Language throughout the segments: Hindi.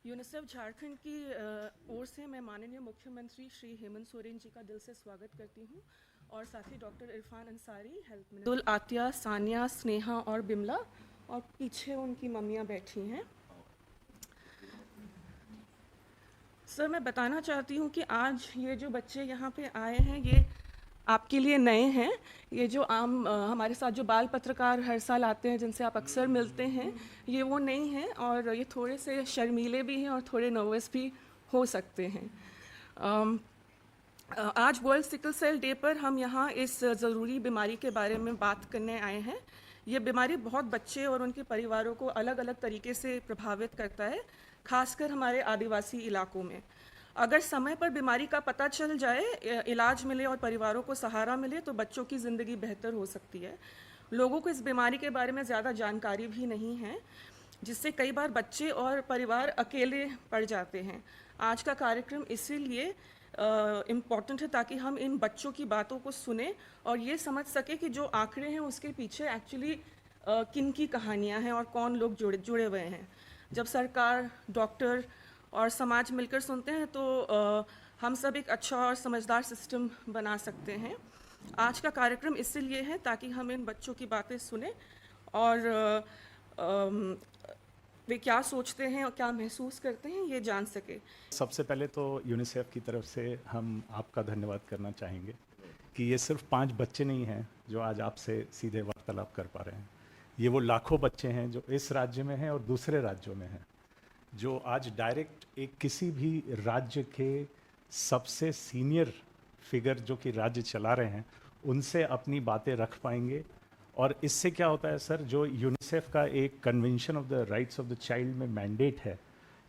यूनिसेफ झारखंड की ओर से मैं माननीय मुख्यमंत्री श्री हेमंत सोरेन जी का दिल से स्वागत करती हूँ और साथ ही doctor Irfan Ansari, health minister Atiya, Sania, Sneha और बिमला, और पीछे उनकी मम्मियाँ बैठी हैं। सर, मैं बताना चाहती हूँ कि आज ये जो बच्चे यहाँ पे आए हैं, ये आपके लिए नए हैं। ये जो हमारे साथ जो बाल पत्रकार हर साल आते हैं, जिनसे आप अक्सर मिलते हैं, ये वो नहीं हैं और ये थोड़े से शर्मीले भी हैं और थोड़े नर्वस भी हो सकते हैं। अम, आज वर्ल्ड सिकल सेल डे पर हम यहाँ इस ज़रूरी बीमारी के बारे में बात करने आए हैं। ये बीमारी बहुत बच्चे और उनके परिवारों को अलग अलग तरीके से प्रभावित करता है, खासकर हमारे आदिवासी इलाकों में। अगर समय पर बीमारी का पता चल जाए, इलाज मिले और परिवारों को सहारा मिले, तो बच्चों की ज़िंदगी बेहतर हो सकती है। लोगों को इस बीमारी के बारे में ज़्यादा जानकारी भी नहीं है, जिससे कई बार बच्चे और परिवार अकेले पड़ जाते हैं। आज का कार्यक्रम इसीलिए इम्पॉर्टेंट है, ताकि हम इन बच्चों की बातों को सुने और ये समझ सके कि जो आंकड़े हैं उसके पीछे एक्चुअली किन की कहानियाँ हैं और कौन लोग जुड़े जुड़े हुए हैं। जब सरकार, डॉक्टर और समाज मिलकर सुनते हैं, तो हम सब एक अच्छा और समझदार सिस्टम बना सकते हैं। आज का कार्यक्रम इसीलिए है ताकि हम इन बच्चों की बातें सुने और वे क्या सोचते हैं और क्या महसूस करते हैं, ये जान सके। सबसे पहले तो यूनिसेफ की तरफ से हम आपका धन्यवाद करना चाहेंगे कि ये सिर्फ 5 बच्चे नहीं हैं जो आज आपसे सीधे वार्तालाप कर पा रहे हैं। ये वो लाखों बच्चे हैं जो इस राज्य में हैं और दूसरे राज्यों में हैं, जो आज डायरेक्ट एक किसी भी राज्य के सबसे सीनियर फिगर जो कि राज्य चला रहे हैं, उनसे अपनी बातें रख पाएंगे। और इससे क्या होता है सर, जो यूनिसेफ का एक convention of the rights of the child में मैंडेट है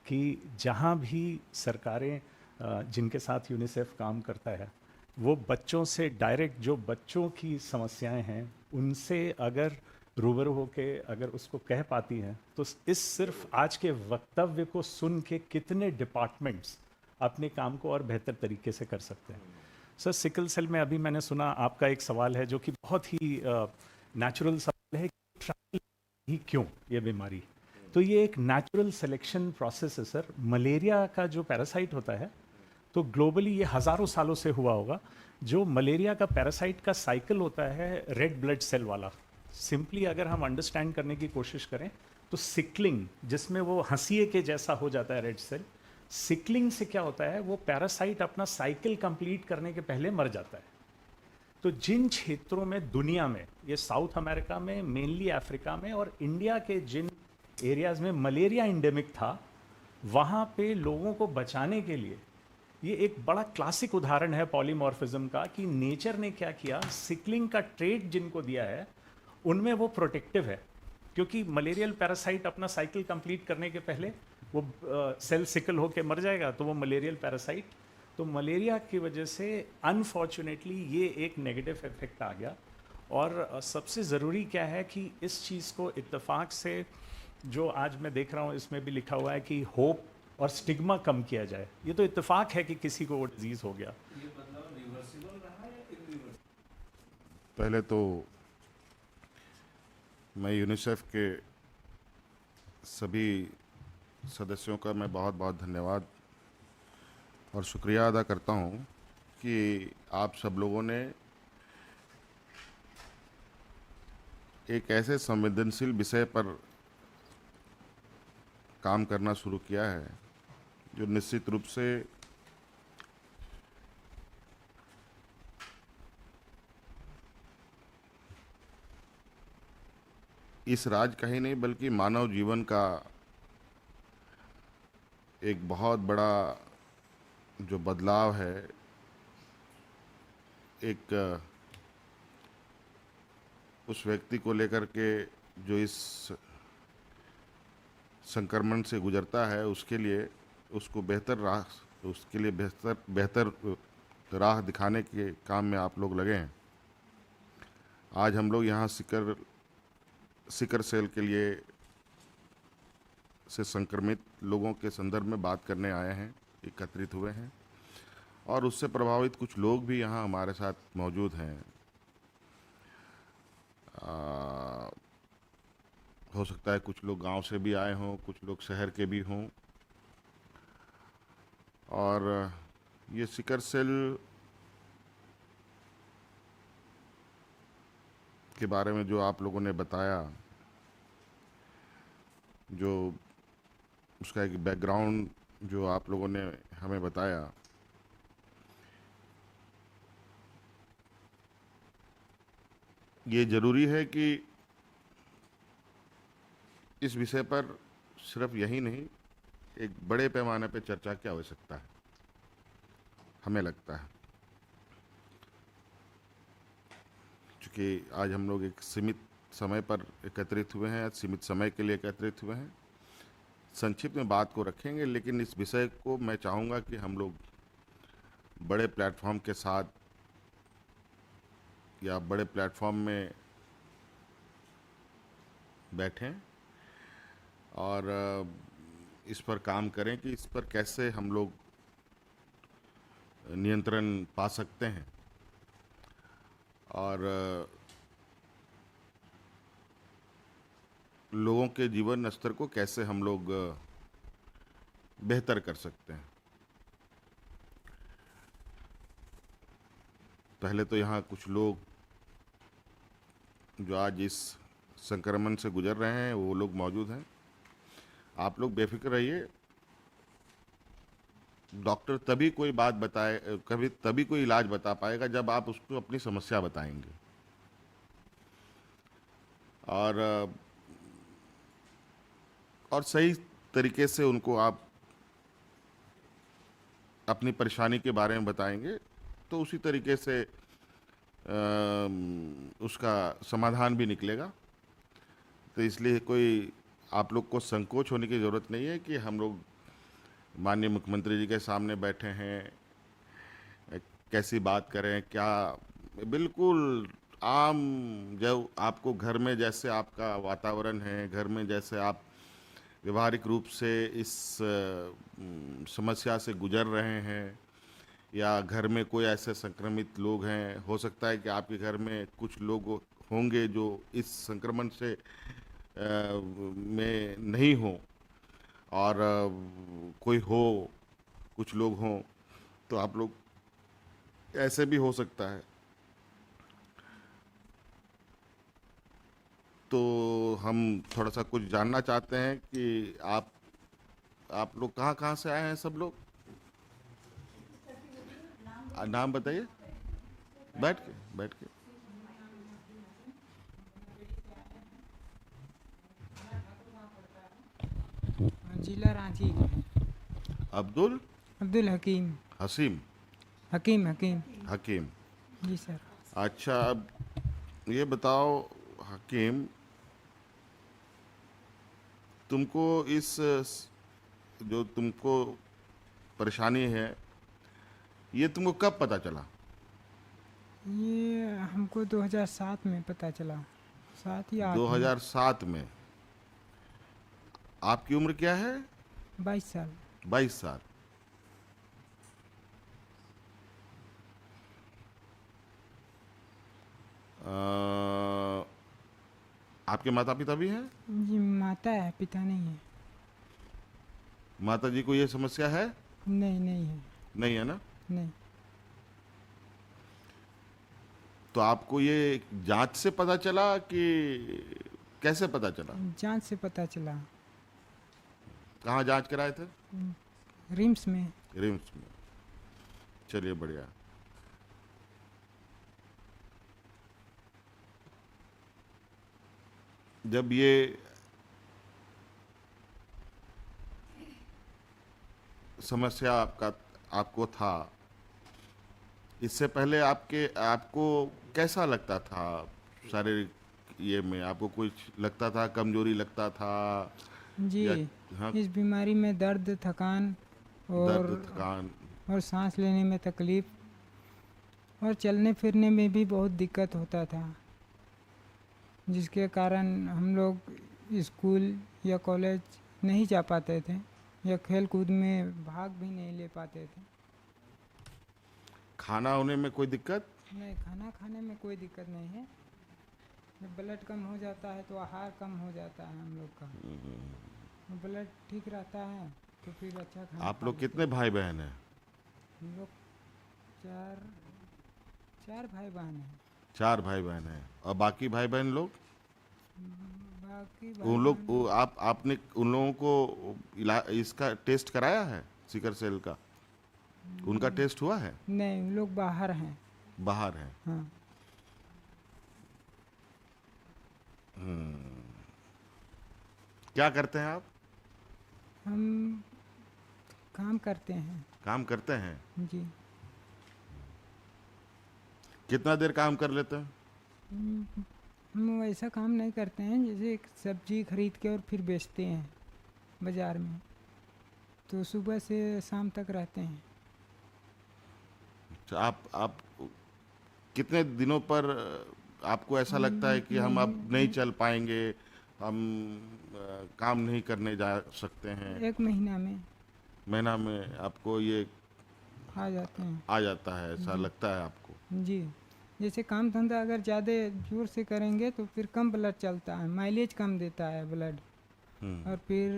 कि जहाँ भी सरकारें जिनके साथ यूनिसेफ काम करता है, वो बच्चों से डायरेक्ट जो बच्चों की समस्याएं हैं उनसे अगर रूबरू होके अगर उसको कह पाती हैं, तो इस सिर्फ आज के वक्तव्य को सुन के कितने डिपार्टमेंट्स अपने काम को और बेहतर तरीके से कर सकते हैं। सर, सिकल सेल में अभी मैंने सुना आपका एक सवाल है जो कि बहुत ही नेचुरल सवाल है कि ट्रायल ही क्यों ये बीमारी। तो ये एक नेचुरल सिलेक्शन प्रोसेस है सर। मलेरिया का जो पैरासाइट होता है, तो ग्लोबली ये हज़ारों सालों से हुआ होगा। जो मलेरिया का पैरासाइट का साइकिल होता है रेड ब्लड सेल वाला, सिंपली अगर हम अंडरस्टैंड करने की कोशिश करें तो सिकलिंग, जिसमें वो हंसिए के जैसा हो जाता है रेड सेल, सिकलिंग से क्या होता है, वो पैरासाइट अपना साइकिल कंप्लीट करने के पहले मर जाता है। तो जिन क्षेत्रों में दुनिया में, ये साउथ अमेरिका में, मेनली अफ्रीका में और इंडिया के जिन एरियाज में मलेरिया इंडेमिक था, वहाँ पे लोगों को बचाने के लिए ये एक बड़ा क्लासिक उदाहरण है पॉलीमॉर्फिज्म का कि नेचर ने क्या किया, सिकलिंग का ट्रेट जिनको दिया है उनमें वो प्रोटेक्टिव है, क्योंकि मलेरियल पैरासाइट अपना साइकिल कंप्लीट करने के पहले वो सेल सिकल होकर मर जाएगा, तो वो मलेरियल पैरासाइट, तो मलेरिया की वजह से अनफॉर्चुनेटली ये एक नेगेटिव इफेक्ट आ गया। और सबसे ज़रूरी क्या है कि इस चीज़ को इत्तेफाक से, जो आज मैं देख रहा हूँ इसमें भी लिखा हुआ है कि होप और स्टिग्मा कम किया जाए। ये तो इत्तेफाक है कि किसी को वो डिजीज़ हो गया। ये बदलाव रिवर्सिबल रहा या इरिवर्सिबल? पहले तो मैं यूनिसेफ के सभी सदस्यों का मैं बहुत बहुत धन्यवाद और शुक्रिया अदा करता हूँ कि आप सब लोगों ने एक ऐसे संवेदनशील विषय पर काम करना शुरू किया है जो निश्चित रूप से इस राज्य का ही नहीं बल्कि मानव जीवन का एक बहुत बड़ा जो बदलाव है, एक उस व्यक्ति को लेकर के जो इस संक्रमण से गुजरता है, उसके लिए उसको बेहतर राह, उसके लिए बेहतर राह दिखाने के काम में आप लोग लगे हैं। आज हम लोग यहाँ सिकल सेल के लिए से संक्रमित लोगों के संदर्भ में बात करने आए हैं, एकत्रित हुए हैं, और उससे प्रभावित कुछ लोग भी यहाँ हमारे साथ मौजूद हैं। हो सकता है कुछ लोग गांव से भी आए हों, कुछ लोग शहर के भी हों, और ये सिकल सेल के बारे में जो आप लोगों ने बताया, जो उसका एक बैकग्राउंड जो आप लोगों ने हमें बताया, ये ज़रूरी है कि इस विषय पर सिर्फ यही नहीं, एक बड़े पैमाने पर चर्चा की आवश्यकता है, हमें लगता है। क्योंकि आज हम लोग एक सीमित समय पर एकत्रित हुए हैं, सीमित समय के लिए एकत्रित हुए हैं। संक्षिप्त में बात को रखेंगे, लेकिन इस विषय को मैं चाहूँगा कि हम लोग बड़े प्लेटफॉर्म के साथ या बड़े प्लेटफॉर्म में बैठें और इस पर काम करें कि इस पर कैसे हम लोग नियंत्रण पा सकते हैं और लोगों के जीवन स्तर को कैसे हम लोग बेहतर कर सकते हैं। पहले तो यहाँ कुछ लोग जो आज इस संक्रमण से गुजर रहे हैं वो लोग मौजूद हैं। आप लोग बेफिक्र रहिए, डॉक्टर तभी कोई बात बताए, तभी कोई इलाज बता पाएगा जब आप उसको अपनी समस्या बताएंगे और सही तरीके से उनको आप अपनी परेशानी के बारे में बताएंगे तो उसी तरीके से उसका समाधान भी निकलेगा। तो इसलिए कोई आप लोग को संकोच होने की ज़रूरत नहीं है कि हम लोग माननीय मुख्यमंत्री जी के सामने बैठे हैं, कैसी बात करें, क्या बिल्कुल आम, जब आपको घर में जैसे आपका वातावरण है, घर में जैसे आप व्यवहारिक रूप से इस समस्या से गुजर रहे हैं या घर में कोई ऐसे संक्रमित लोग हैं, हो सकता है कि आपके घर में कुछ लोग होंगे जो इस संक्रमण से में नहीं हो और कोई हो, कुछ लोग हों, तो आप लोग ऐसे भी हो सकता है। तो हम थोड़ा सा कुछ जानना चाहते हैं कि आप लोग कहाँ से आए हैं सब लोग? नाम बताइए, बैठ के। जिला रांची के हैं। अब्दुल अब्दुल हकीम। हसीम हकीम। जी सर। अच्छा, अब ये बताओ हकीम, तुमको इस जो तुमको परेशानी है ये तुमको कब पता चला? ये हमको 2007 में पता चला, 7 या 8 में। 2007 में। आपकी उम्र क्या है? 22 साल। 22 साल। आपके माता पिता भी हैं? जी माता है, पिता नहीं है। माता जी को ये समस्या है? नहीं है। नहीं है ना? नहीं। तो आपको ये जांच से पता चला कि कैसे पता चला? जांच से पता चला। कहाँ जांच कराए थे? रिम्स में। रिम्स में। चलिए बढ़िया। जब ये समस्या आपको था, इससे पहले आपको कैसा लगता था? शारीरिक ये में आपको कुछ लगता था, कमजोरी लगता था? जी हाँ, इस बीमारी में दर्द, थकान और सांस लेने में तकलीफ और चलने फिरने में भी बहुत दिक्कत होता था, जिसके कारण हम लोग स्कूल या कॉलेज नहीं जा पाते थे या खेल कूद में भाग भी नहीं ले पाते थे। खाना होने में कोई दिक्कत? नहीं, खाना खाने में कोई दिक्कत नहीं है। जब ब्लड कम हो जाता है तो आहार कम हो जाता है हम लोग का। ब्लड ठीक रहता है तो फिर अच्छा खाना। आप लोग कितने भाई बहन हैं? हम लोग चार चार भाई बहन हैं। 4 भाई बहन हैं और बाकी भाई बहन लोग? बाकी भाई उन लोग बहन आपने उन लोगों को इसका टेस्ट कराया है, सिकल सेल का? उनका टेस्ट हुआ है? नहीं, वो लोग बाहर हैं। बाहर है। हाँ। क्या करते हैं आप? हम काम करते हैं। काम करते हैं। जी। कितना देर काम कर लेते हैं? हम वैसा काम नहीं करते हैं, जैसे एक सब्जी खरीद के और फिर बेचते हैं बाज़ार में, तो सुबह से शाम तक रहते हैं। तो आप कितने दिनों पर आपको ऐसा लगता है कि हम अब नहीं चल पाएंगे, हम काम नहीं करने जा सकते हैं? 1 महीना में महीना में आपको ये आ जाते हैं। आ जाता है, ऐसा लगता है आपको? जी। जैसे काम धंधा अगर ज़्यादा जोर से करेंगे तो फिर कम ब्लड चलता है, माइलेज कम देता है ब्लड। और फिर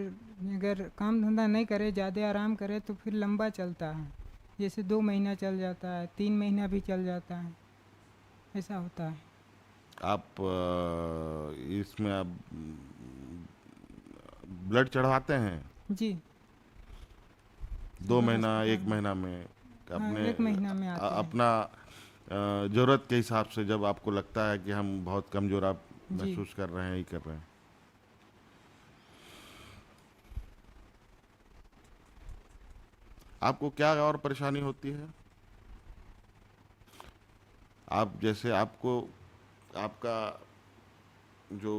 अगर काम धंधा नहीं करे, ज़्यादा आराम करे, तो फिर लंबा चलता है। जैसे 2 महीना चल जाता है, 3 महीना भी चल जाता है, ऐसा होता है। आप इसमें आप ब्लड चढ़वाते हैं? जी। 2 सुबह महीना, 1 अस्पताल में। महीना में हाँ, अपने 1 महीना में आते हैं। अपना ज़रूरत के हिसाब से, जब आपको लगता है कि हम बहुत कमज़ोर आप जी। महसूस कर रहे हैं, ही कर रहे हैं। आपको क्या और परेशानी होती है? आप जैसे आपको आपका जो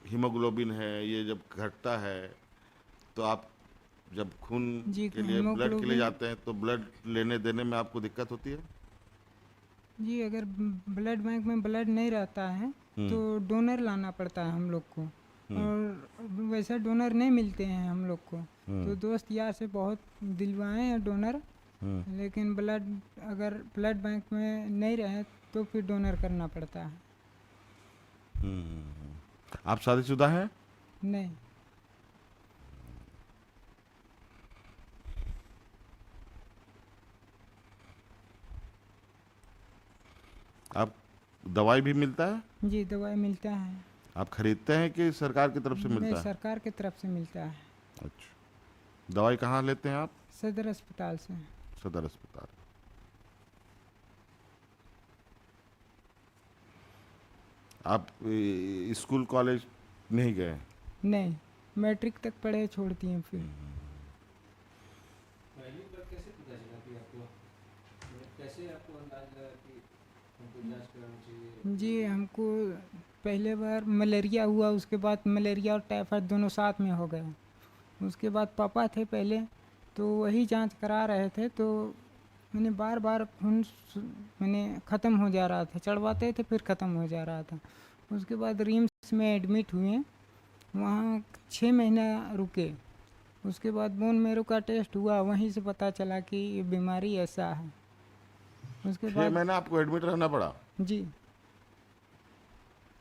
हीमोग्लोबिन है ये जब घटता है, तो आप जब खून जी, के लिए, ब्लड के लिए हीमोग्लोबिन। जाते हैं, तो ब्लड लेने देने में आपको दिक्कत होती है? जी, अगर ब्लड बैंक में ब्लड नहीं रहता है तो डोनर लाना पड़ता है हम लोग को, और वैसा डोनर नहीं मिलते हैं हम लोग को। तो दोस्त यार से बहुत दिलवाए हैं डोनर, लेकिन ब्लड अगर ब्लड बैंक में नहीं रहे तो फिर डोनर करना पड़ता है। आप शादीशुदा हैं? नहीं। आप दवाई भी मिलता है? जी, दवाई मिलता है। आप खरीदते हैं कि सरकार की तरफ से नहीं, मिलता है? सरकार की तरफ से मिलता है। अच्छा। दवाई कहाँ लेते हैं आप? सदर अस्पताल से। सदर अस्पताल। आप स्कूल कॉलेज नहीं गए? नहीं, मैट्रिक तक पढ़े, छोड़ दिए फिर। पहली बार कैसे पता चला कि आपको, मतलब कैसे आपको अंदाज लगा कि हमको जांच करानी चाहिए? जी, हमको पहले बार मलेरिया हुआ, उसके बाद मलेरिया और टाइफाइड दोनों साथ में हो गए। उसके बाद पापा थे पहले, तो वही जांच करा रहे थे, तो मैंने बार बार खून मैंने ख़त्म हो जा रहा था, चढ़वाते थे फिर ख़त्म हो जा रहा था। उसके बाद रिम्स में एडमिट हुए, वहाँ 6 महीना रुके। उसके बाद बोन मेरो का टेस्ट हुआ, वहीं से पता चला कि ये बीमारी ऐसा है। उसके 6 बाद महीना आपको एडमिट रहना पड़ा? जी,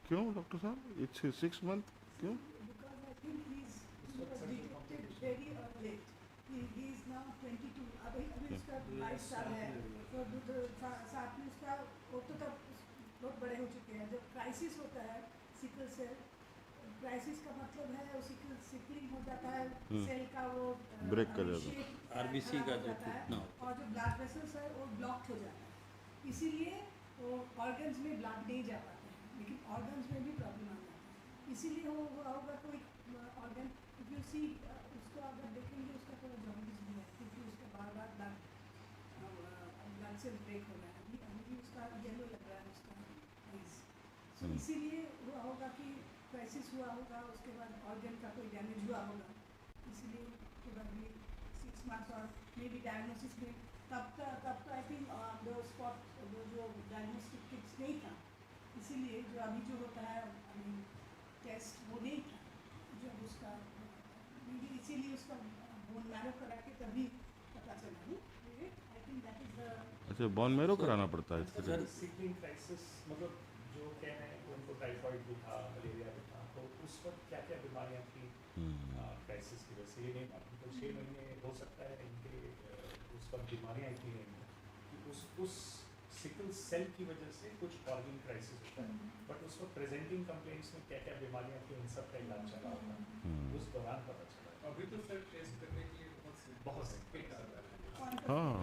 क्यों डॉक्टर साहब, इट्स 6 मंथ क्यों? Because I think he was detected very late. He is now 22. अभी अभी उसका 22 साल है, तो साथ में उसका वो तो तब बहुत बड़े हो चुके हैं। जब क्राइसिस होता है सिकल सेल क्राइसिस का मतलब है वो सिकलिंग हो जाता है, सेल का वो ब्रेक कर जाता है। RBC का जो जाता है, टूटना होता और जो ब्लड वेसल्स है वो ब्लॉक हो जाता है। इसीलिए वो ऑर्गन्स में ब्लड नहीं जा पाते हैं, लेकिन ऑर्गन्स में भी प्रॉब्लम आ जाता है। इसीलिए वो होगा कोई ऑर्गन, इफ यू सी उसको अगर देखेंगे उसका थोड़ा जॉन्डिस भी है, क्योंकि उसका बार बार ब्लड सेल ब्रेक हो रहा है। अभी भी उसका येलो लग रहा है उसका आइज। सो इसीलिए हुआ होगा कि क्राइसिस हुआ होगा, उसके बाद ऑर्गन का कोई डैमेज हुआ होगा, इसलिए प्रोबेबली 6 मंथ्स और मे बी डायग्नोसिस में तब तो आई थिंक जो स्पॉट जो डायग्नोस्टिक किट्स नहीं था, इसीलिए जो अभी जो होता है टेस्ट वो नहीं था, जब उसका इसीलिए उसका बोन मैरो करा के तभी पता चला। I think that is the अच्छा, बोन मैरो कराना पड़ता है इसके लिए? सिकलिंग क्राइसिस मतलब जो कह रहे हैं उनको टाइफाइड भी था, मलेरिया भी था, तो उस वक्त क्या क्या बीमारियां थी क्राइसिस की वजह से, ये नहीं मालूम। तो 6 महीने हो सकता है इनके उस पर बीमारियाँ इतनी रहेंगी कि उस सिकल सेल की वजह से कुछ ऑर्गन क्राइसिस होता है, बट उस वक्त प्रेजेंटिंग कंप्लेंट्स में क्या क्या बीमारियाँ थी उन सब का इलाज चला होगा, उस दौरान पता चला। अभी तो सर टेस्ट करने के लिए बहुत से किट आता है, हाँ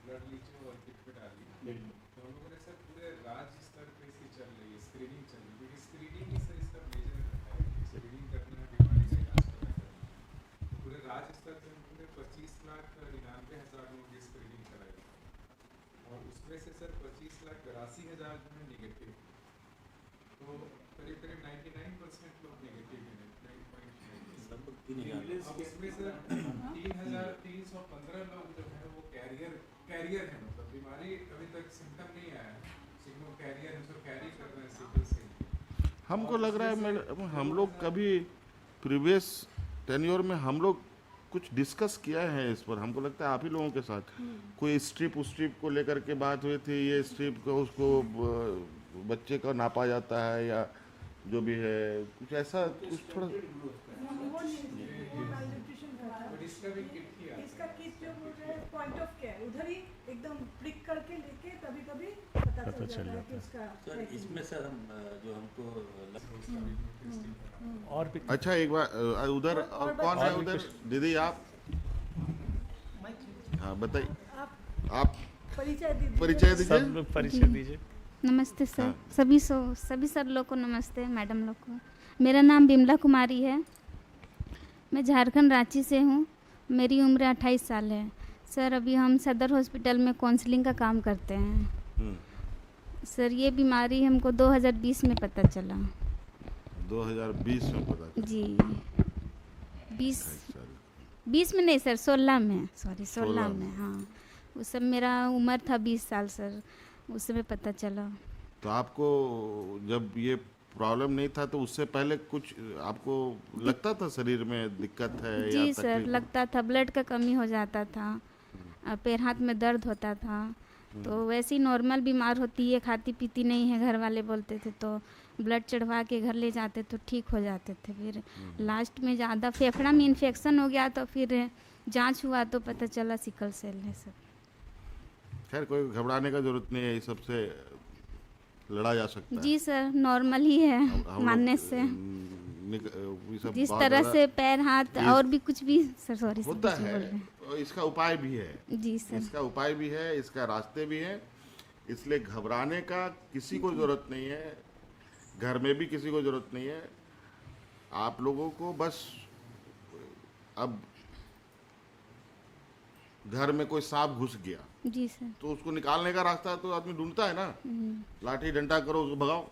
ब्लड लीचो और किट पे डाली। बिल्कुल। तो हम लोगों ने सर पूरे राज्य स्तर पे इसकी चल रही है, स्क्रीनिंग चल रही है, क्योंकि स्क्रीनिंग ही सर इसका मेजर है, स्क्रीनिंग करना है, बीमारी का इलाज करना है। तो पूरे राज्य स्तर पे हम लोगों ने 25,99,000 लोगों की स्क्रीनिंग कराई, और उसमें से सर 25,82,000 जो है निगेटिव, तो करीब करीब 99% लोग निगेटिव हैं, 9.9। अब इसमें सर 3,315 लोग जो है वो कैरियर है, मतलब बीमारी अभी तक सिम्टम नहीं आया है, सिग्नो कैरियर है, उसको कैरी कर रहे हैं सिकल सेल। हमको लग रहा है मैडम हम लोग कभी प्रीवियस टेन्योर में हम लोग कुछ डिस्कस किया है इस पर, हमको लगता है आप ही लोगों के साथ कोई स्ट्रिप को लेकर के बात हुई थी, ये स्ट्रिप को उसको बच्चे का नापा जाता है या जो भी है, कुछ ऐसा कुछ थोड़ा वो malnutrition का था। बट इसका भी किट ही आता इसका किट जो बोल रहे हैं पॉइंट ऑफ केयर, उधर ही एकदम प्रिक करके लेके कभी कभी पता चल जाता है कि उसका सर इसमें सर हम जो हमको और भी अच्छा एक बार उधर और कौन है उधर दीदी आप, हाँ बताइए आप परिचय दीजिए। परिचय दीजिए। सब लोग परिचय दीजिए। नमस्ते सर। हाँ। सभी सर लोग को नमस्ते, मैडम लोग को। मेरा नाम बिमला कुमारी है, मैं झारखंड रांची से हूँ, मेरी उम्र 28 साल है। सर अभी हम सदर हॉस्पिटल में काउंसलिंग का काम करते हैं। सर ये बीमारी हमको 2020 में पता चला। 2020 में पता चला। जी 20 में नहीं सर, 16 में, सॉरी 16 में। हाँ उस समय मेरा उम्र था 20 साल सर, उस समय पता चला। तो आपको जब ये प्रॉब्लम नहीं था तो उससे पहले कुछ आपको लगता था शरीर में दिक्कत है या जी सर तकलीफ? लगता था, ब्लड का कमी हो जाता था, पैर हाथ में दर्द होता था, तो वैसी नॉर्मल बीमार होती है, खाती पीती नहीं है, घर वाले बोलते थे, तो ब्लड चढ़वा के घर ले जाते तो ठीक हो जाते थे। फिर लास्ट में ज़्यादा फेफड़ा में इन्फेक्शन हो गया तो फिर जांच हुआ तो पता चला सिकल सेल है सर। खैर कोई घबराने का जरूरत नहीं है, इस सबसे लड़ा जा सकता है। जी सर नॉर्मल ही है हम लोग, मानने से। ये सब जिस बहुत तरह ज़्यादा से पैर हाथ और भी कुछ भी सर, सॉरी सर होता कुछ बोल रहे है, हैं। और इसका उपाय भी है। जी सर। इसका उपाय भी है, इसका रास्ते भी है, इसलिए घबराने का किसी को ज़रूरत नहीं है, घर में भी किसी को ज़रूरत नहीं है। आप लोगों को बस अब घर में कोई सांप घुस गया जी सर। तो उसको निकालने का रास्ता तो आदमी ढूंढता है ना, लाठी डंडा करो उसको भगाओ।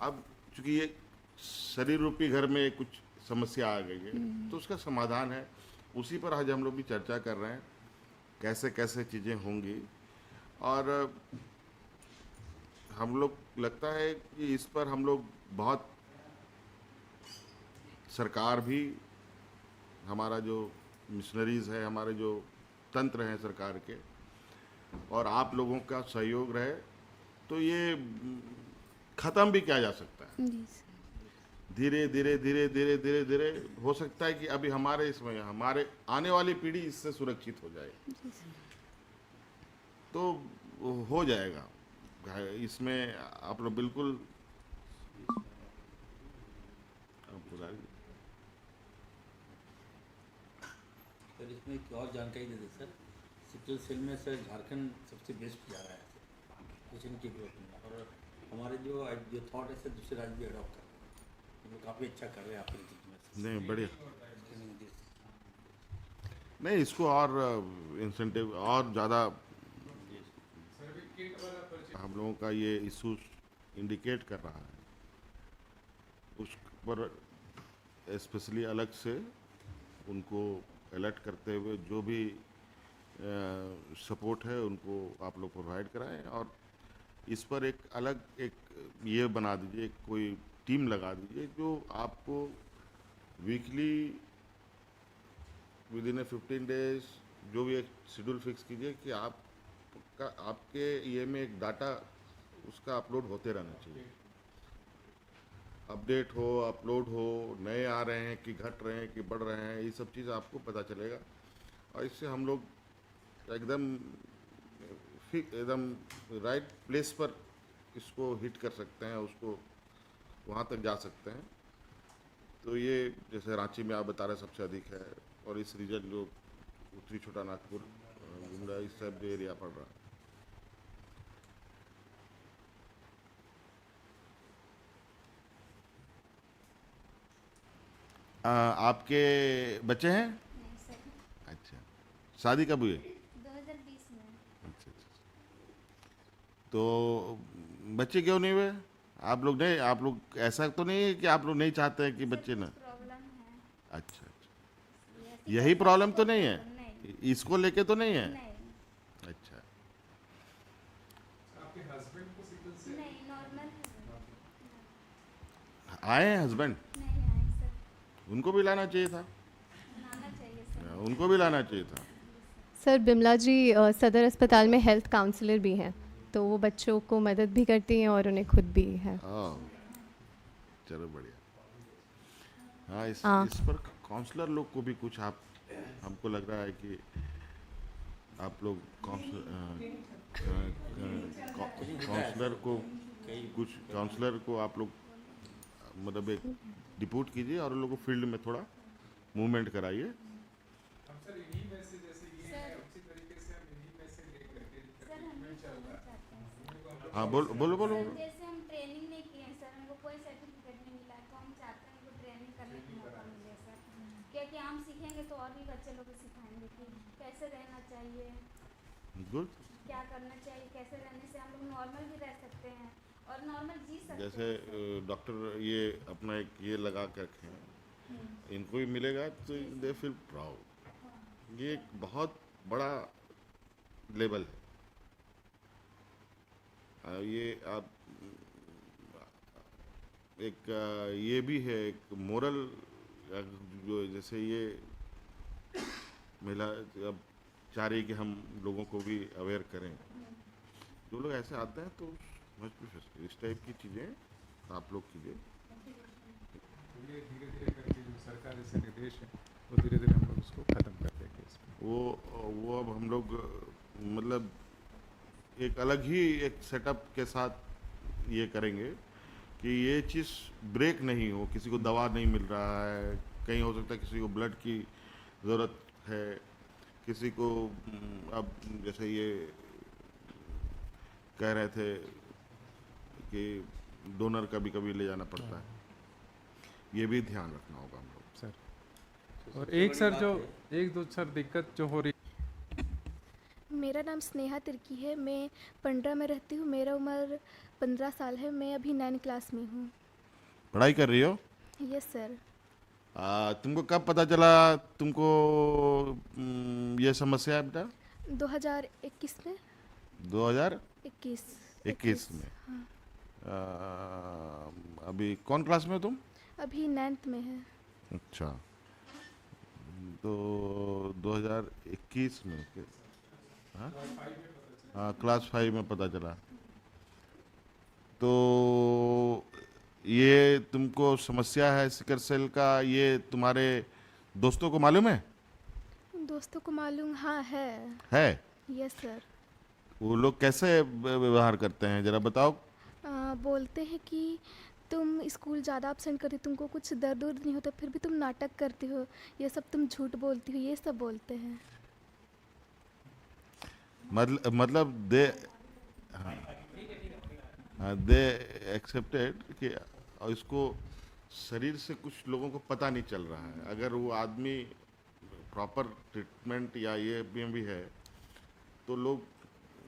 अब चूंकि ये शरीर रूपी घर में कुछ समस्या आ गई है तो उसका समाधान है, उसी पर आज हम लोग भी चर्चा कर रहे हैं कैसे कैसे चीज़ें होंगी। और हम लोग लगता है कि इस पर हम लोग बहुत, सरकार भी, हमारा जो मिशनरीज़ है, हमारे जो तंत्र हैं सरकार के, और आप लोगों का सहयोग रहे तो ये ख़त्म भी किया जा सकता है। जी सर। धीरे धीरे धीरे धीरे धीरे धीरे हो सकता है कि अभी हमारे इसमें हमारे आने वाली पीढ़ी इससे सुरक्षित हो जाए, तो हो जाएगा। इसमें आप लोग बिल्कुल सर इसमें एक और जानकारी दे दें सर, सिकल सेल में सर झारखंड सबसे बेस्ट जा रहा है पेशेंट के ग्रोथ में, और हमारे जो थॉट है सर दूसरे राज्य भी अडॉप्ट कर रहे हैं, हम लोग काफ़ी अच्छा कर रहे हैं आपके में। नहीं बढ़िया, नहीं इसको और इंसेंटिव और ज़्यादा हम लोगों का ये इशू इंडिकेट कर रहा है, उस पर स्पेशली अलग से उनको अलर्ट करते हुए जो भी सपोर्ट है उनको आप लोग प्रोवाइड कराएं, और इस पर एक अलग एक ये बना दीजिए, कोई टीम लगा दीजिए जो आपको वीकली विद इन 15 डेज जो भी एक शेड्यूल फिक्स कीजिए कि आपके ये में एक डाटा उसका अपलोड होते रहना चाहिए, अपडेट हो, अपलोड हो, नए आ रहे हैं कि घट रहे हैं कि बढ़ रहे हैं, ये सब चीज़ आपको पता चलेगा। और इससे हम लोग एकदम राइट प्लेस पर इसको हिट कर सकते हैं, उसको वहाँ तक जा सकते हैं। तो ये जैसे रांची में आप बता रहे हैं सबसे अधिक है, और इस रीजन जो उत्तरी छोटा नागपुर गुमला इस सब एरिया पड़ रहा है। आपके बच्चे हैं? नहीं सर, अच्छा, शादी कब हुई? 2020 में। अच्छा अच्छा। तो बच्चे क्यों नहीं हुए? आप लोग नहीं, आप लोग ऐसा तो नहीं है कि आप लोग नहीं चाहते हैं कि बच्चे ना? प्रॉब्लम है, अच्छा अच्छा, ऐसी यही कोई प्रॉब्लम तो नहीं है? नहीं, इसको लेके तो नहीं है? नहीं, अच्छा, आपके हस्बैंड को सिकल सेल नहीं, नॉर्मल है। आए हैं हस्बैंड? नहीं आए सर, उनको भी लाना चाहिए था, लाना चाहिए सर। उनको भी लाना चाहिए था। सर बिमला जी सदर अस्पताल में हेल्थ काउंसलर भी हैं, तो वो बच्चों को मदद भी करती हैं और उन्हें खुद भी है। हाँ, चलो बढ़िया। हाँ, हाँ। इस पर काउंसलर लोग को भी कुछ आप, हमको लग रहा है कि आप लोग काउंसलर को कुछ काउंसलर को आप लोग मतलब एक डिपोट कीजिए और उन लोगों को फील्ड में थोड़ा मूवमेंट कराइए। हम सर इन्हीं में से, जैसे ये है उसी तरीके से हम इन्हीं में से लेकर के सर हम नहीं करना चाहते हैं सर। हाँ, बोलो बोलो बोलो। सर जैसे हम ट्रेनिंग नहीं किए हैं सर, हमको कोई सर्टिफिकेट नहीं मिला है, तो हम चाहते हैं हमको ट्रेनिंग करने का मौका मिले सर, क्योंकि हम सीखेंगे तो और भी बच्चे लोग को सिखाएंगे कि कैसे रहना चाहिए, गुड। क्या करना चाहिए, कैसे रहने से हम लोग नॉर्मल भी रह सकते हैं और नॉर्मल जी सकते जैसे हैं। डॉक्टर ये अपना एक ये लगा कर रखे हैं, इनको भी मिलेगा तो दे फील प्राउड। ये एक बहुत बड़ा लेवल है। ये आप एक ये भी है एक मोरल, जो जैसे ये महिला अब चाह रही कि हम लोगों को भी अवेयर करें। जो लोग ऐसे आते हैं तो मस्ट बी इस टाइप की चीज़ें आप लोग कीजिए। धीरे धीरे करके जो सरकार ऐसे निर्देश है वो धीरे धीरे हम लोग उसको खत्म कर देंगे इसमें। वो अब हम लोग मतलब एक अलग ही एक सेटअप के साथ ये करेंगे कि ये चीज़ ब्रेक नहीं हो, किसी को दवा नहीं मिल रहा है, कहीं हो सकता है किसी को ब्लड की ज़रूरत है, किसी को अब जैसे ये कह रहे थे कि डोनर कभी कभी ले जाना पड़ता है, ये भी ध्यान रखना होगा हम लोग। सर और एक सर जो एक दो सर दिक्कत जो हो रही, मेरा नाम स्नेहा तिर्की है, मैं पंड्रा में रहती हूँ, मेरा उम्र 15 साल है, मैं अभी 9 क्लास में हूँ। पढ़ाई कर रही हो? Yes sir. तुमको कब पता चला तुमको ये समस्या है बेटा? 2021 में। 2021 में। हाँ। अभी कौन क्लास में हो तुम? अभी 9th में है। अच्छा, तो 2021 में हाँ हाँ, क्लास 5 में पता चला। तो ये तुमको समस्या है सिकल सेल का, ये तुम्हारे दोस्तों को मालूम है? दोस्तों को मालूम, हाँ है? Yes sir. वो लोग कैसे व्यवहार करते हैं जरा बताओ। बोलते हैं कि तुम स्कूल ज़्यादा अपसेंट करती, तुमको कुछ दर्द उर्द नहीं होता, फिर भी तुम नाटक करती हो, ये सब तुम झूठ बोलती हो, ये सब बोलते हैं। मतलब दे दे एक्सेप्टेड कि इसको शरीर से कुछ लोगों को पता नहीं चल रहा है। अगर वो आदमी प्रॉपर ट्रीटमेंट या ये भी है तो लोग,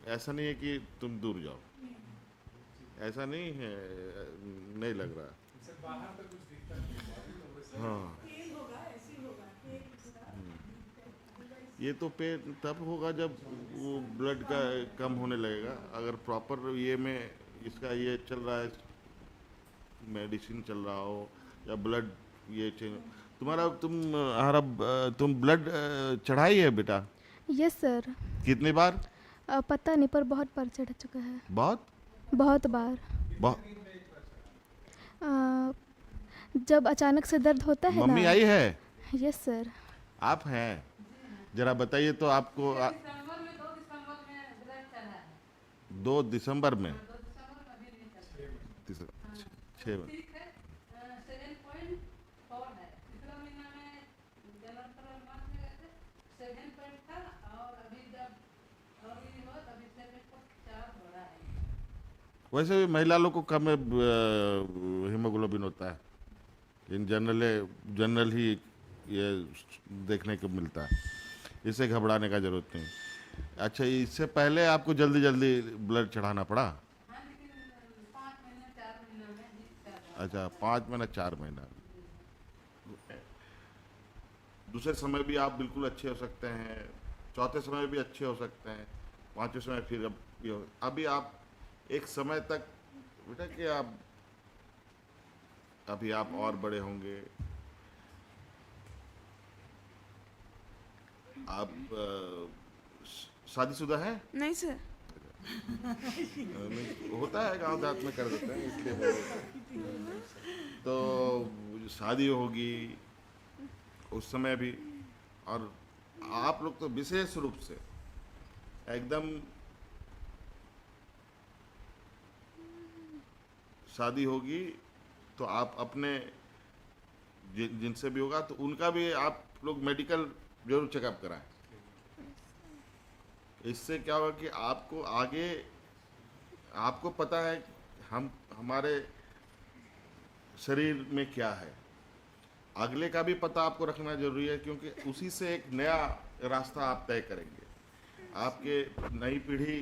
ऐसा नहीं है कि तुम दूर जाओ, ऐसा नहीं है, नहीं लग रहा। सर बाहर तक कुछ दिखता नहीं। हाँ, पेन होगा, ऐसे होगा, पेन होगा। ये तो पेन तब होगा जब वो ब्लड का कम होने लगेगा। अगर प्रॉपर ये में इसका ये चल रहा है, मेडिसिन चल रहा हो या ब्लड ये तुम ब्लड चढ़ाई है बेटा? Yes sir. कितनी बार? पता नहीं, पर बहुत बार चढ़ चुका है। बहुत बार। जब अचानक से दर्द होता है मम्मी ना। आई है? Yes sir. आप हैं? जरा बताइए तो आपको 2 दिसंबर में 6 वैसे भी महिला लोग को कम हीमोग्लोबिन होता है, इन जनरल ही ये देखने को मिलता है, इससे घबराने का जरूरत नहीं। अच्छा, इससे पहले आपको जल्दी जल्दी ब्लड चढ़ाना पड़ा? अच्छा, 5 महीना 4 महीना। दूसरे समय भी आप बिल्कुल अच्छे हो सकते हैं, चौथे समय भी अच्छे हो सकते हैं, पांचवें समय फिर अभी आप एक समय तक बेटा कि अभी आप और बड़े होंगे। आप शादीशुदा हैं? नहीं सर। होता है, गांव देहात में कर देते हैं, इसलिए तो शादी होगी उस समय भी। और आप लोग तो विशेष रूप से एकदम शादी होगी तो आप अपने जिनसे भी होगा तो उनका भी आप लोग मेडिकल जरूर चेकअप कराएं। इससे क्या होगा कि आपको आगे आपको पता है हमारे शरीर में क्या है, अगले का भी पता आपको रखना जरूरी है, क्योंकि उसी से एक नया रास्ता आप तय करेंगे, आपके नई पीढ़ी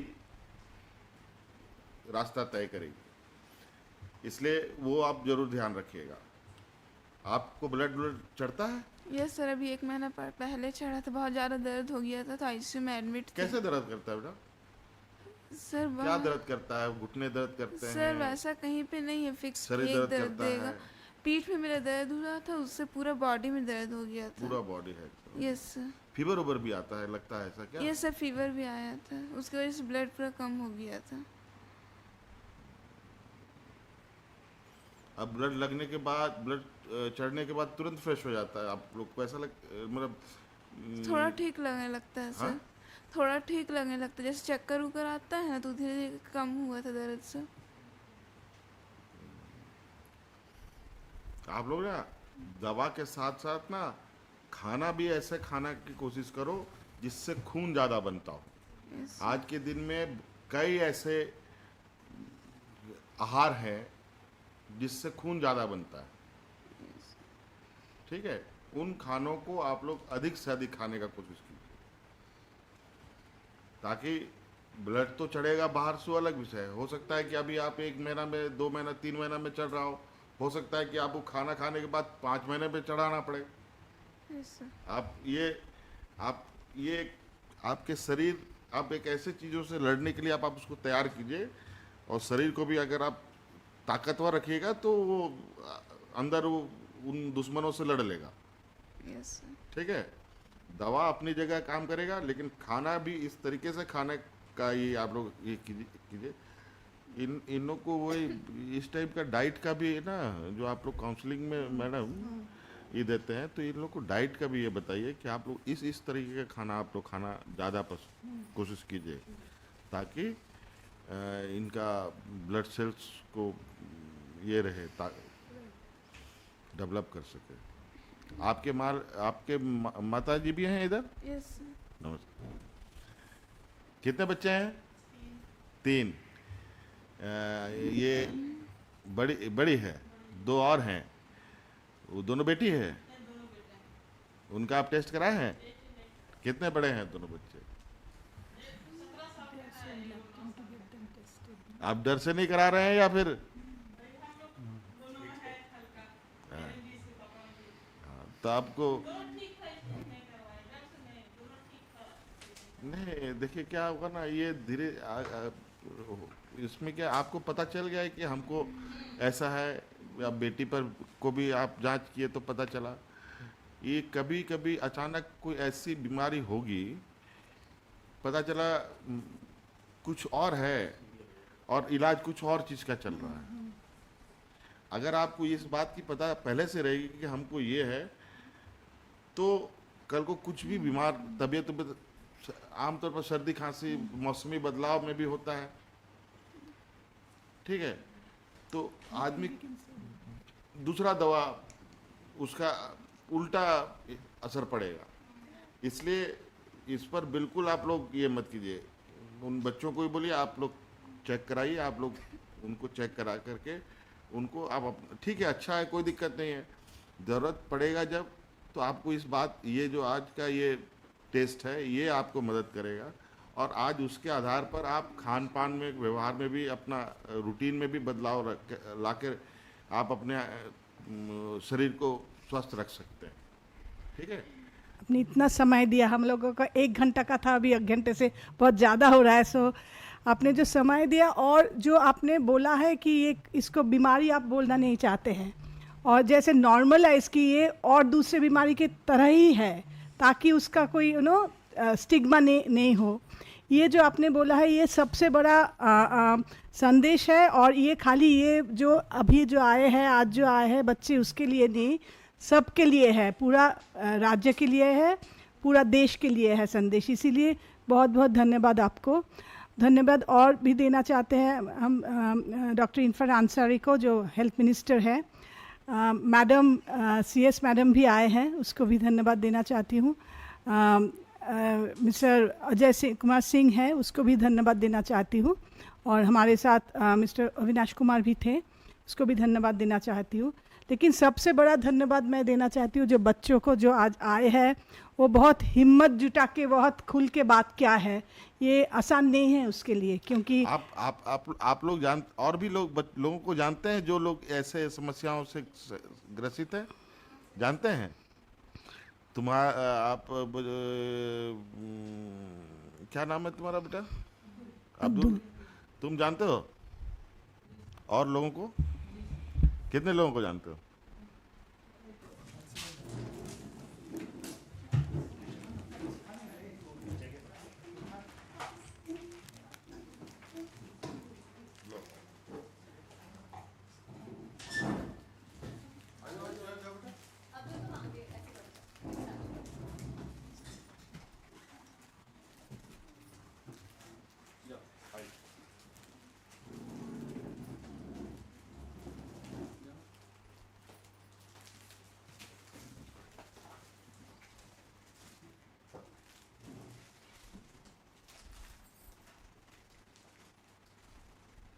रास्ता तय करेगी। इसलिए वो आप जरूर ध्यान रखिएगा। आपको ब्लड चढ़ता है? यस सर, अभी 1 महीना पहले चढ़ा था, बहुत ज़्यादा दर्द हो गया था तो आईसीयू में एडमिट थे। कैसे दर्द करता है बेटा? सर क्या दर्द करता है? घुटने दर्द करते हैं? सर वैसा कहीं पे नहीं है फिक्स, शरीर एक दर्द दर्द करता देगा। है? पीठ में मेरा दर्द हो रहा था, उससे पूरा बॉडी में दर्द हो गया था। पूरा बॉडी है? Yes sir. फीवर उबर भी आता है लगता है, ऐसा क्या? यस सर, फीवर भी आया था, उसकी वजह से ब्लड पूरा कम हो गया था। अब ब्लड लगने के बाद, ब्लड चढ़ने के बाद तुरंत फ्रेश हो जाता है आप लोग को? ऐसा मतलब थोड़ा ठीक लगने लगता है सर। हाँ? थोड़ा ठीक लगने लगता है, जैसे चक्कर उकर आता है ना तो धीरे धीरे कम हुआ था दर्द से। आप लोग ना दवा के साथ साथ ना खाना भी ऐसे खाना की कोशिश करो जिससे खून ज़्यादा बनता हो। यस आज के दिन में कई ऐसे आहार हैं जिससे खून ज़्यादा बनता है, ठीक है? उन खानों को आप लोग अधिक से अधिक खाने का कोशिश कीजिए, ताकि ब्लड तो चढ़ेगा बाहर से, अलग विषय है। हो सकता है कि अभी आप 1 महीना में, 2 महीना, 3 महीना में चढ़ रहा हो सकता है कि आपको खाना खाने के बाद 5 महीने पे चढ़ाना पड़े। Yes sir. आप ये आपके शरीर, आप एक ऐसे चीज़ों से लड़ने के लिए आप उसको तैयार कीजिए, और शरीर को भी अगर आप ताकतवर रखिएगा तो वो अंदर वो उन दुश्मनों से लड़ लेगा। Yes sir. ठीक है, दवा अपनी जगह काम करेगा, लेकिन खाना भी इस तरीके से खाने का ये आप लोग ये कीजिए। इन लोग को वही इस टाइप का डाइट का भी है ना, जो आप लोग काउंसलिंग में मैडम ये देते हैं, तो इन लोग को डाइट का भी ये बताइए कि आप लोग इस तरीके का खाना आप लोग खाना ज़्यादा कोशिश कीजिए, ताकि इनका ब्लड सेल्स को ये रहे, डेवलप कर सके। आपके माता जी भी हैं इधर? Yes sir. नमस्कार। कितने बच्चे हैं? 3। ये बड़ी है, 2 और हैं, वो दोनों बेटी है? उनका आप टेस्ट कराए हैं? कितने बड़े हैं दोनों बच्चे? आप डर से नहीं करा रहे हैं या फिर? तो आपको नहीं, देखिए क्या होगा ना, ये धीरे इसमें क्या आपको पता चल गया है कि हमको ऐसा है, या बेटी पर को भी आप जांच किए तो पता चला। ये कभी कभी अचानक कोई ऐसी बीमारी होगी, पता चला कुछ और है और इलाज कुछ और चीज़ का चल रहा है। अगर आपको इस बात की पता पहले से रहेगी कि हमको ये है, तो कल को कुछ भी बीमार तबीयत आमतौर पर सर्दी खांसी मौसमी बदलाव में भी होता है, ठीक है, तो आदमी दूसरा दवा उसका उल्टा असर पड़ेगा। इसलिए इस पर बिल्कुल आप लोग ये मत कीजिए। उन बच्चों को ही बोलिए आप लोग चेक कराइए, आप लोग उनको चेक करा करके उनको आप ठीक है, अच्छा है, कोई दिक्कत नहीं है। ज़रूरत पड़ेगा जब, तो आपको इस बात, ये जो आज का ये टेस्ट है ये आपको मदद करेगा। और आज उसके आधार पर आप खान पान में, व्यवहार में भी, अपना रूटीन में भी बदलाव ला कर आप अपने शरीर को स्वस्थ रख सकते हैं। ठीक है, आपने इतना समय दिया, हम लोगों का 1 घंटा का था, अभी 1 घंटे से बहुत ज़्यादा हो रहा है। सो आपने जो समय दिया और जो आपने बोला है कि ये इसको बीमारी आप बोलना नहीं चाहते हैं, और जैसे नॉर्मलाइज की ये और दूसरे बीमारी के तरह ही है, ताकि उसका कोई स्टिग्मा नहीं हो। ये जो आपने बोला है ये सबसे बड़ा संदेश है। और ये खाली ये जो अभी जो आए हैं, आज जो आए हैं बच्चे, उसके लिए नहीं, सबके लिए है, पूरा राज्य के लिए है, पूरा देश के लिए है संदेश। इसीलिए बहुत बहुत धन्यवाद आपको। धन्यवाद और भी देना चाहते हैं हम डॉक्टर इरफान अंसारी को, जो हेल्थ मिनिस्टर है। मैडम CS मैडम भी आए हैं, उसको भी धन्यवाद देना चाहती हूँ। मिस्टर अजय कुमार सिंह है, उसको भी धन्यवाद देना चाहती हूँ। और हमारे साथ मिस्टर अविनाश कुमार भी थे, उसको भी धन्यवाद देना चाहती हूँ। लेकिन सबसे बड़ा धन्यवाद मैं देना चाहती हूँ जो बच्चों को, जो आज आए हैं, वो बहुत हिम्मत जुटा के, बहुत खुल के बात क्या है, ये आसान नहीं है उसके लिए, क्योंकि आप लोग और भी लोगों को जानते हैं जो लोग ऐसे समस्याओं से ग्रसित हैं, जानते हैं? आप क्या नाम है तुम्हारा बेटा? अब्दुल। तुम जानते हो और लोगों को? कितने लोगों को जानते हो?